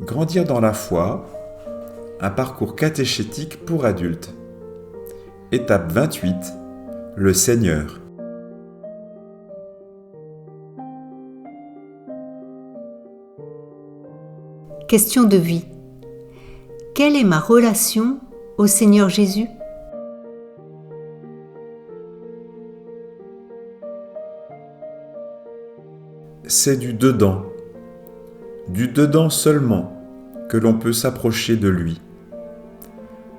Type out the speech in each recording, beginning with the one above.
Grandir dans la foi, un parcours catéchétique pour adultes. Étape 28, le Seigneur. Question de vie. Quelle est ma relation au Seigneur Jésus ? C'est du dedans seulement, que l'on peut s'approcher de lui.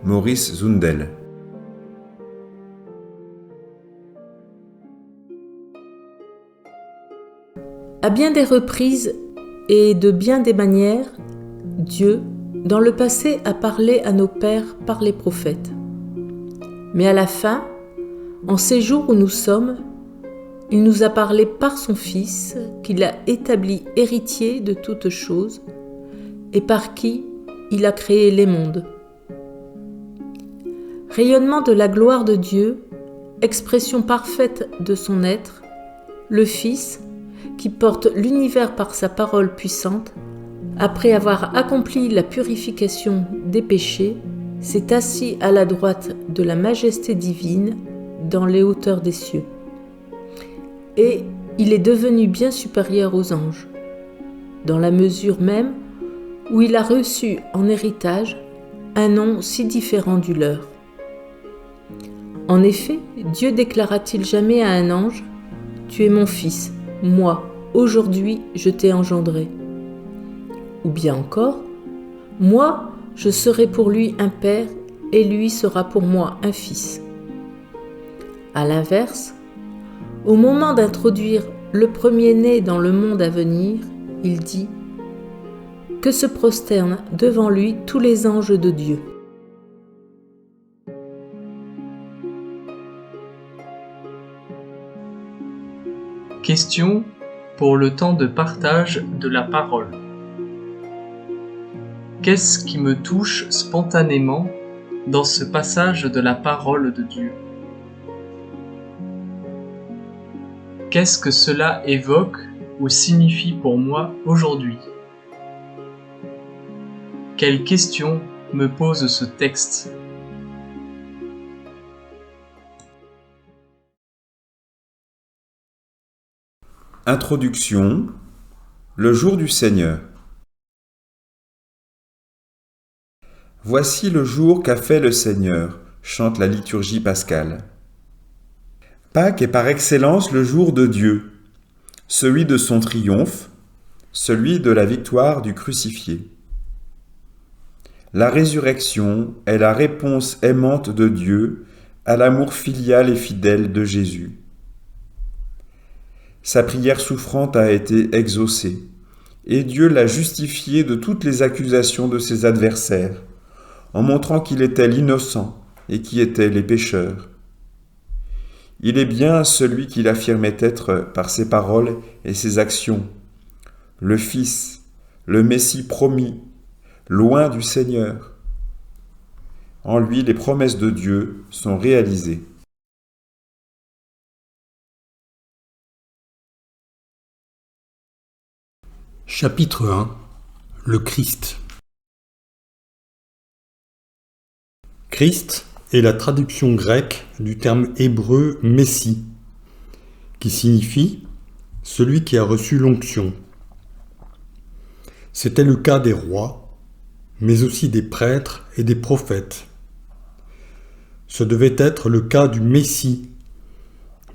Maurice Zundel. À bien des reprises et de bien des manières, Dieu, dans le passé, a parlé à nos pères par les prophètes. Mais à la fin, en ces jours où nous sommes, il nous a parlé par son Fils, qu'il a établi héritier de toutes choses, et par qui il a créé les mondes. Rayonnement de la gloire de Dieu, expression parfaite de son être, le Fils, qui porte l'univers par sa parole puissante, après avoir accompli la purification des péchés, s'est assis à la droite de la majesté divine dans les hauteurs des cieux. Et il est devenu bien supérieur aux anges, dans la mesure même où il a reçu en héritage un nom si différent du leur. En effet, Dieu déclara-t-il jamais à un ange « Tu es mon fils, moi, aujourd'hui, je t'ai engendré » Ou bien encore « Moi, je serai pour lui un père et lui sera pour moi un fils » À l'inverse, au moment d'introduire le premier-né dans le monde à venir, il dit que se prosternent devant lui tous les anges de Dieu. Question pour le temps de partage de la parole. Qu'est-ce qui me touche spontanément dans ce passage de la parole de Dieu ? Qu'est-ce que cela évoque ou signifie pour moi aujourd'hui ? Quelle question me pose ce texte ? Introduction. Le jour du Seigneur. Voici le jour qu'a fait le Seigneur, chante la liturgie pascale. Pâques est par excellence le jour de Dieu, celui de son triomphe, celui de la victoire du crucifié. La résurrection est la réponse aimante de Dieu à l'amour filial et fidèle de Jésus. Sa prière souffrante a été exaucée, et Dieu l'a justifié de toutes les accusations de ses adversaires, en montrant qu'il était l'innocent et qui étaient les pécheurs. Il est bien celui qu'il affirmait être par ses paroles et ses actions, le Fils, le Messie promis, loin du Seigneur. En lui, les promesses de Dieu sont réalisées. Chapitre 1. Le Christ. Christ est la traduction grecque du terme hébreu Messie, qui signifie « celui qui a reçu l'onction ». C'était le cas des rois, mais aussi des prêtres et des prophètes. Ce devait être le cas du Messie,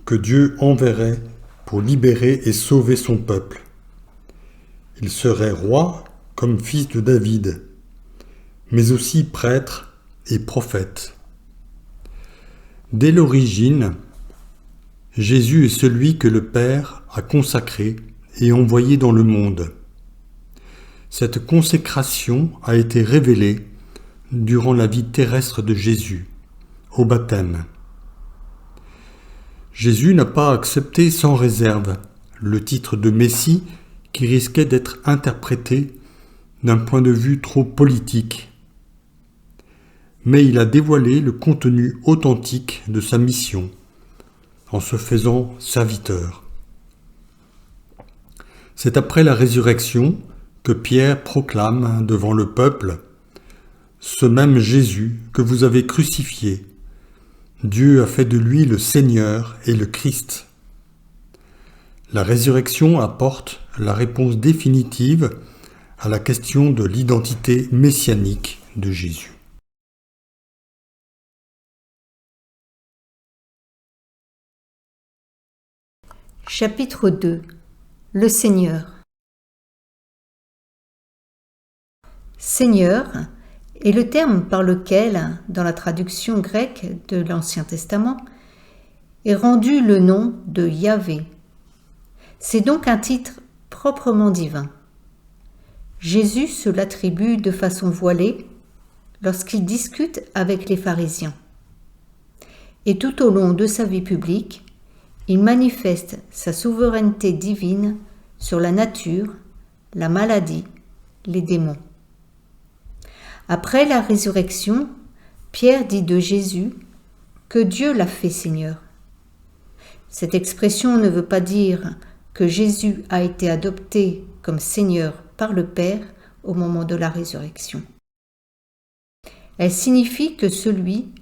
que Dieu enverrait pour libérer et sauver son peuple. Il serait roi comme fils de David, mais aussi prêtre et prophète. Dès l'origine, Jésus est celui que le Père a consacré et envoyé dans le monde. Cette consécration a été révélée durant la vie terrestre de Jésus, au baptême. Jésus n'a pas accepté sans réserve le titre de Messie qui risquait d'être interprété d'un point de vue trop politique. Mais il a dévoilé le contenu authentique de sa mission, en se faisant serviteur. C'est après la résurrection que Pierre proclame devant le peuple, « Ce même Jésus que vous avez crucifié, Dieu a fait de lui le Seigneur et le Christ. » La résurrection apporte la réponse définitive à la question de l'identité messianique de Jésus. Chapitre 2. Le Seigneur. Seigneur est le terme par lequel, dans la traduction grecque de l'Ancien Testament, est rendu le nom de Yahvé. C'est donc un titre proprement divin. Jésus se l'attribue de façon voilée lorsqu'il discute avec les pharisiens. Et tout au long de sa vie publique, il manifeste sa souveraineté divine sur la nature, la maladie, les démons. Après la résurrection, Pierre dit de Jésus que Dieu l'a fait Seigneur. Cette expression ne veut pas dire que Jésus a été adopté comme Seigneur par le Père au moment de la résurrection. Elle signifie que celui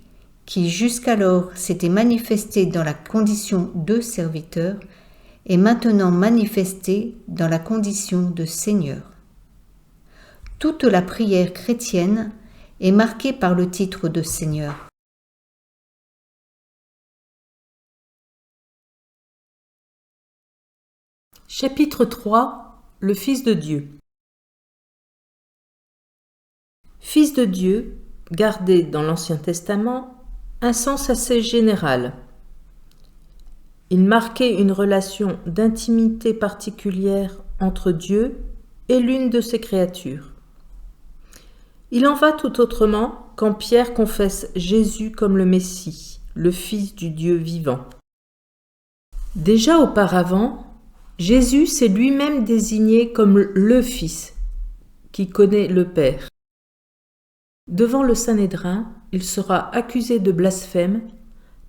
qui jusqu'alors s'était manifesté dans la condition de serviteur est maintenant manifesté dans la condition de Seigneur. Toute la prière chrétienne est marquée par le titre de Seigneur. Chapitre 3. Le Fils de Dieu. Fils de Dieu, gardé dans l'Ancien Testament, un sens assez général. Il marquait une relation d'intimité particulière entre Dieu et l'une de ses créatures. Il en va tout autrement quand Pierre confesse Jésus comme le Messie, le Fils du Dieu vivant. Déjà auparavant, Jésus s'est lui-même désigné comme le Fils, qui connaît le Père. Devant le Sanhédrin, il sera accusé de blasphème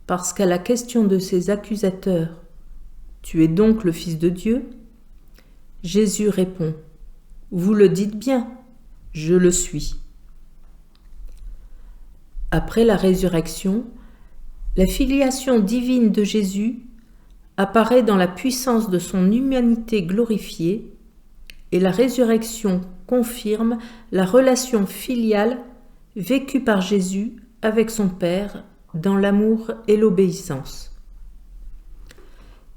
parce qu'à la question de ses accusateurs « Tu es donc le Fils de Dieu ?» Jésus répond « Vous le dites bien, je le suis. » Après la résurrection, la filiation divine de Jésus apparaît dans la puissance de son humanité glorifiée et la résurrection confirme la relation filiale vécue par Jésus avec son Père dans l'amour et l'obéissance.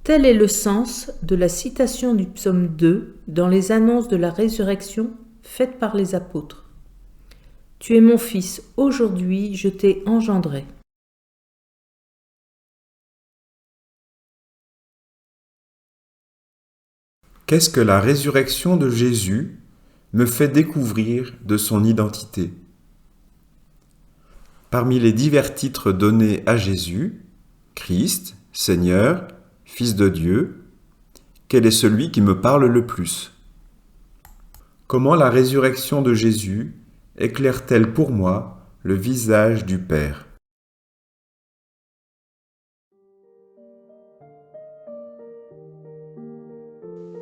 Tel est le sens de la citation du psaume 2 dans les annonces de la résurrection faites par les apôtres. « Tu es mon Fils, aujourd'hui je t'ai engendré. » Qu'est-ce que la résurrection de Jésus me fait découvrir de son identité? Parmi les divers titres donnés à Jésus, Christ, Seigneur, Fils de Dieu, quel est celui qui me parle le plus? Comment la résurrection de Jésus éclaire-t-elle pour moi le visage du Père?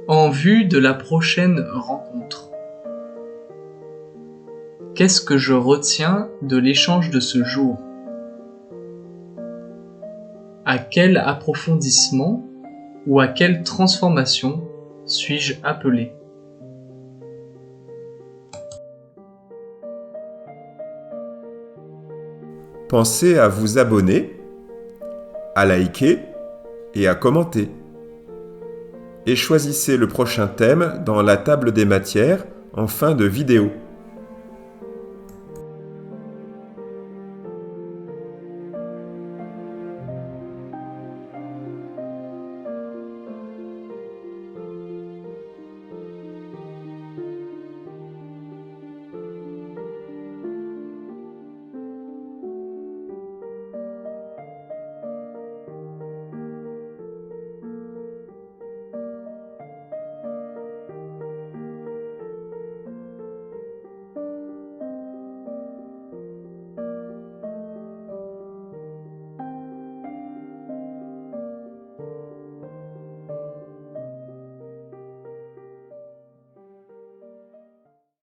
En vue de la prochaine rencontre. Qu'est-ce que je retiens de l'échange de ce jour? À quel approfondissement ou à quelle transformation suis-je appelé? Pensez à vous abonner, à liker et à commenter. Et choisissez le prochain thème dans la table des matières en fin de vidéo.